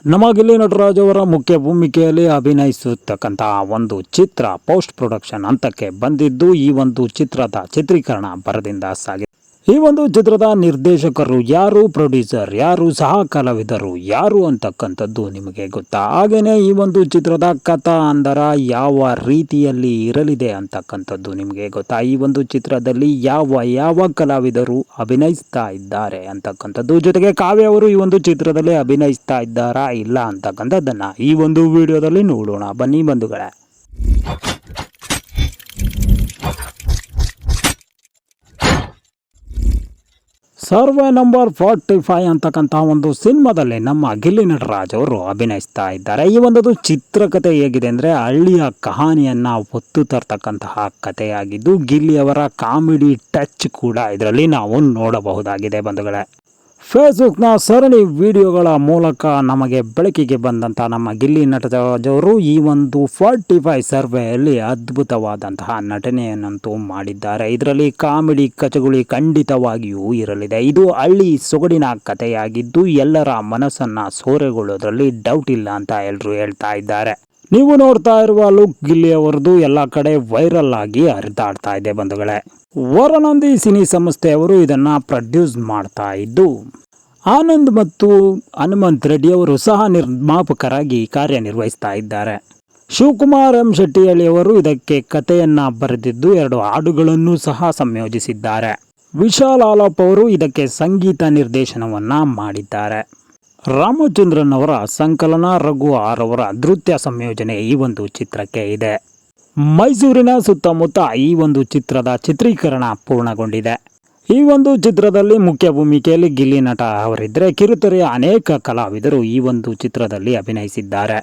ನಮ್ಮ ಗಿಲ್ಲಿ ನಟರಾಜ್ ಅವರ ಮುಖ್ಯ ಭೂಮಿಕೆಯಲ್ಲಿ ಅಭಿನಯಿಸುತ್ತಕ್ಕಂತಹ ಒಂದು ಚಿತ್ರ ಪೋಸ್ಟ್ ಪ್ರೊಡಕ್ಷನ್ ಹಂತಕ್ಕೆ ಬಂದಿದ್ದು ಈ ಒಂದು ಚಿತ್ರದ ಚಿತ್ರೀಕರಣ ಭರದಿಂದ ಸಾಗಿದೆ. ಈ ಒಂದು ಚಿತ್ರದ ನಿರ್ದೇಶಕರು ಯಾರು, ಪ್ರೊಡ್ಯೂಸರ್ ಯಾರು, ಸಹ ಕಲಾವಿದರು ಯಾರು ಅಂತಕ್ಕಂಥದ್ದು ನಿಮಗೆ ಗೊತ್ತಾ? ಹಾಗೇನೆ ಈ ಒಂದು ಚಿತ್ರದ ಕಥಾ ಅಂದರ ಯಾವ ರೀತಿಯಲ್ಲಿ ಇರಲಿದೆ ಅಂತಕ್ಕಂಥದ್ದು ನಿಮಗೆ ಗೊತ್ತಾ? ಈ ಒಂದು ಚಿತ್ರದಲ್ಲಿ ಯಾವ ಕಲಾವಿದರು ಅಭಿನಯಿಸ್ತಾ ಇದ್ದಾರೆ ಅಂತಕ್ಕಂಥದ್ದು, ಜೊತೆಗೆ ಕಾವ್ಯ ಅವರು ಈ ಒಂದು ಚಿತ್ರದಲ್ಲಿ ಅಭಿನಯಿಸ್ತಾ ಇದ್ದಾರಾ ಇಲ್ಲ ಅಂತಕ್ಕಂಥದ್ದನ್ನ ಈ ಒಂದು ವಿಡಿಯೋದಲ್ಲಿ ನೋಡೋಣ ಬನ್ನಿ ಬಂಧುಗಳೇ. ಸರ್ವೆ ನಂಬರ್ 45 ಅಂತಕ್ಕಂಥ ಒಂದು ಸಿನಿಮಾದಲ್ಲಿ ನಮ್ಮ ಗಿಲ್ಲಿ ನಟರಾಜ್ ಅವರು ಅಭಿನಯಿಸ್ತಾ ಇದ್ದಾರೆ. ಈ ಒಂದು ಚಿತ್ರಕಥೆ ಹೇಗಿದೆ ಅಂದರೆ ಹಳ್ಳಿಯ ಕಹಾನಿಯನ್ನು ಹೊತ್ತು ತರ್ತಕ್ಕಂತಹ ಕಥೆಯಾಗಿದ್ದು ಗಿಲ್ಲಿಯವರ ಕಾಮಿಡಿ ಟಚ್ ಕೂಡ ಇದರಲ್ಲಿ ನಾವು ನೋಡಬಹುದಾಗಿದೆ ಬಂಧುಗಳೇ. ಫೇಸ್ಬುಕ್ನ ಸರಣಿ ವಿಡಿಯೋಗಳ ಮೂಲಕ ನಮಗೆ ಬೆಳಕಿಗೆ ಬಂದಂಥ ನಮ್ಮ ಗಿಲ್ಲಿ ನಟರಾಜ್ ಅವರು ಈ ಒಂದು 45 ಸರ್ವೆಯಲ್ಲಿ ಅದ್ಭುತವಾದಂತಹ ನಟನೆಯನ್ನಂತೂ ಮಾಡಿದ್ದಾರೆ. ಇದರಲ್ಲಿ ಕಾಮಿಡಿ ಕಚಗುಳಿ ಖಂಡಿತವಾಗಿಯೂ ಇರಲಿದೆ. ಇದು ಹಳ್ಳಿ ಸೊಗಡಿನ ಕಥೆಯಾಗಿದ್ದು ಎಲ್ಲರ ಮನಸ್ಸನ್ನು ಸೂರೆಗೊಳ್ಳೋದ್ರಲ್ಲಿ ಡೌಟ್ ಇಲ್ಲ ಅಂತ ಎಲ್ಲರೂ ಹೇಳ್ತಾ ಇದ್ದಾರೆ. ನೀವು ನೋಡ್ತಾ ಇರುವ ಲುಕ್ ಗಿಲ್ಲಿ ಅವರದು ಎಲ್ಲ ಕಡೆ ವೈರಲ್ ಆಗಿ ಹರಿದಾಡ್ತಾ ಇದೆ ಬಂಧುಗಳೇ. ವರನಂದಿ ಸಿನಿ ಸಂಸ್ಥೆಯವರು ಇದನ್ನ ಪ್ರೊಡ್ಯೂಸ್ ಮಾಡ್ತಾ ಇದ್ದು ಆನಂದ್ ಮತ್ತು ಹನುಮಂತ್ ರೆಡ್ಡಿ ಅವರು ಸಹ ನಿರ್ಮಾಪಕರಾಗಿ ಕಾರ್ಯನಿರ್ವಹಿಸ್ತಾ ಇದ್ದಾರೆ. ಶಿವಕುಮಾರ್ ಎಂ ಶೆಟ್ಟಿಹಳ್ಳಿ ಅವರು ಇದಕ್ಕೆ ಕಥೆಯನ್ನ ಬರೆದಿದ್ದು 2 ಹಾಡುಗಳನ್ನು ಸಹ ಸಂಯೋಜಿಸಿದ್ದಾರೆ. ವಿಶಾಲ್ ಆಲಾಪ್ ಅವರು ಇದಕ್ಕೆ ಸಂಗೀತ ನಿರ್ದೇಶನವನ್ನ ಮಾಡಿದ್ದಾರೆ. ರಾಮಚಂದ್ರನ್ ಅವರ ಸಂಕಲನ, ರಘು ಆರ್ ಅವರ ನೃತ್ಯ ಸಂಯೋಜನೆ ಈ ಒಂದು ಚಿತ್ರಕ್ಕೆ ಇದೆ. ಮೈಸೂರಿನ ಸುತ್ತಮುತ್ತ ಈ ಒಂದು ಚಿತ್ರದ ಚಿತ್ರೀಕರಣ ಪೂರ್ಣಗೊಂಡಿದೆ. ಈ ಒಂದು ಚಿತ್ರದಲ್ಲಿ ಮುಖ್ಯ ಭೂಮಿಕೆಯಲ್ಲಿ ಗಿಲ್ಲಿ ನಟ ಅವರಿದ್ದರೆ ಕಿರುತೆರೆಯ ಅನೇಕ ಕಲಾವಿದರು ಈ ಒಂದು ಚಿತ್ರದಲ್ಲಿ ಅಭಿನಯಿಸಿದ್ದಾರೆ.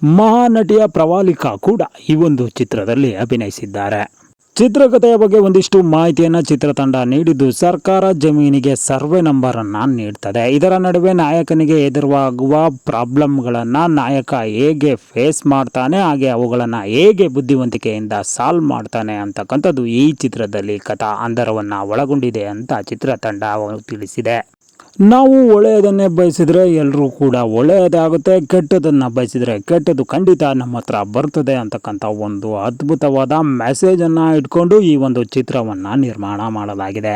ಮಹಾನಟಿಯ ಪ್ರವಾಲಿಕಾ ಕೂಡ ಈ ಒಂದು ಚಿತ್ರದಲ್ಲಿ ಅಭಿನಯಿಸಿದ್ದಾರೆ. ಚಿತ್ರಕಥೆಯ ಬಗ್ಗೆ ಒಂದಿಷ್ಟು ಮಾಹಿತಿಯನ್ನು ಚಿತ್ರತಂಡ ನೀಡಿದ್ದು ಸರ್ಕಾರ ಜಮೀನಿಗೆ ಸರ್ವೆ ನಂಬರ್ ಅನ್ನು ನೀಡ್ತದೆ. ಇದರ ನಡುವೆ ನಾಯಕನಿಗೆ ಎದುರಾಗುವ ಪ್ರಾಬ್ಲಮ್ಗಳನ್ನು ನಾಯಕ ಹೇಗೆ ಫೇಸ್ ಮಾಡ್ತಾನೆ, ಹಾಗೆ ಅವುಗಳನ್ನು ಹೇಗೆ ಬುದ್ಧಿವಂತಿಕೆಯಿಂದ ಸಾಲ್ವ್ ಮಾಡ್ತಾನೆ ಅಂತಕ್ಕಂಥದ್ದು ಈ ಚಿತ್ರದಲ್ಲಿ ಕಥಾ ಹಂದರವನ್ನು ಒಳಗೊಂಡಿದೆ ಅಂತ ಚಿತ್ರತಂಡ ತಿಳಿಸಿದೆ. ನಾವು ಒಳ್ಳೆಯದನ್ನೇ ಬಯಸಿದರೆ ಎಲ್ಲರೂ ಕೂಡ ಒಳ್ಳೆಯದಾಗುತ್ತೆ, ಕೆಟ್ಟದನ್ನು ಬಯಸಿದರೆ ಕೆಟ್ಟದ್ದು ಖಂಡಿತ ನಮ್ಮ ಹತ್ರ ಬರ್ತದೆ ಅಂತಕ್ಕಂಥ ಒಂದು ಅದ್ಭುತವಾದ ಮೆಸೇಜನ್ನು ಇಟ್ಕೊಂಡು ಈ ಒಂದು ಚಿತ್ರವನ್ನು ನಿರ್ಮಾಣ ಮಾಡಲಾಗಿದೆ.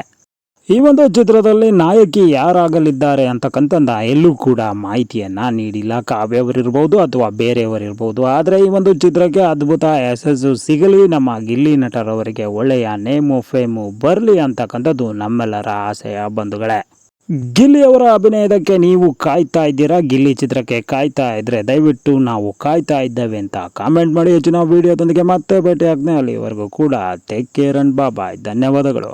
ಈ ಒಂದು ಚಿತ್ರದಲ್ಲಿ ನಾಯಕಿ ಯಾರಾಗಲಿದ್ದಾರೆ ಅಂತಕ್ಕಂಥ ಎಲ್ಲೂ ಕೂಡ ಮಾಹಿತಿಯನ್ನು ನೀಡಿಲ್ಲ. ಕಾವ್ಯವರಿರ್ಬೋದು ಅಥವಾ ಬೇರೆಯವರಿರ್ಬೋದು. ಆದರೆ ಈ ಒಂದು ಚಿತ್ರಕ್ಕೆ ಅದ್ಭುತ ಯಶಸ್ಸು ಸಿಗಲಿ, ನಮ್ಮ ಗಿಲ್ಲಿ ನಟರವರಿಗೆ ಒಳ್ಳೆಯ ನೇಮು ಫೇಮು ಬರಲಿ ಅಂತಕ್ಕಂಥದ್ದು ನಮ್ಮೆಲ್ಲರ ಆಸೆಯ ಬಂಧುಗಳೇ. ಗಿಲ್ಲಿಯವರ ಅಭಿನಯದಕ್ಕೆ ನೀವು ಕಾಯ್ತಾ ಇದ್ದೀರಾ? ಗಿಲ್ಲಿ ಚಿತ್ರಕ್ಕೆ ಕಾಯ್ತಾ ಇದ್ರೆ ದಯವಿಟ್ಟು ನಾವು ಕಾಯ್ತಾ ಇದ್ದೇವೆ ಅಂತ ಕಾಮೆಂಟ್ ಮಾಡಿ. ಹೆಚ್ಚಿನ ವಿಡಿಯೋದೊಂದಿಗೆ ಮತ್ತೆ ಭೇಟಿ ಆಗ್ತೇನೆ. ಅಲ್ಲಿವರೆಗೂ ಕೂಡ ಟೇಕ್ ಕೇರ್ ಅಂಡ್ ಬಾಯ್. ಧನ್ಯವಾದಗಳು.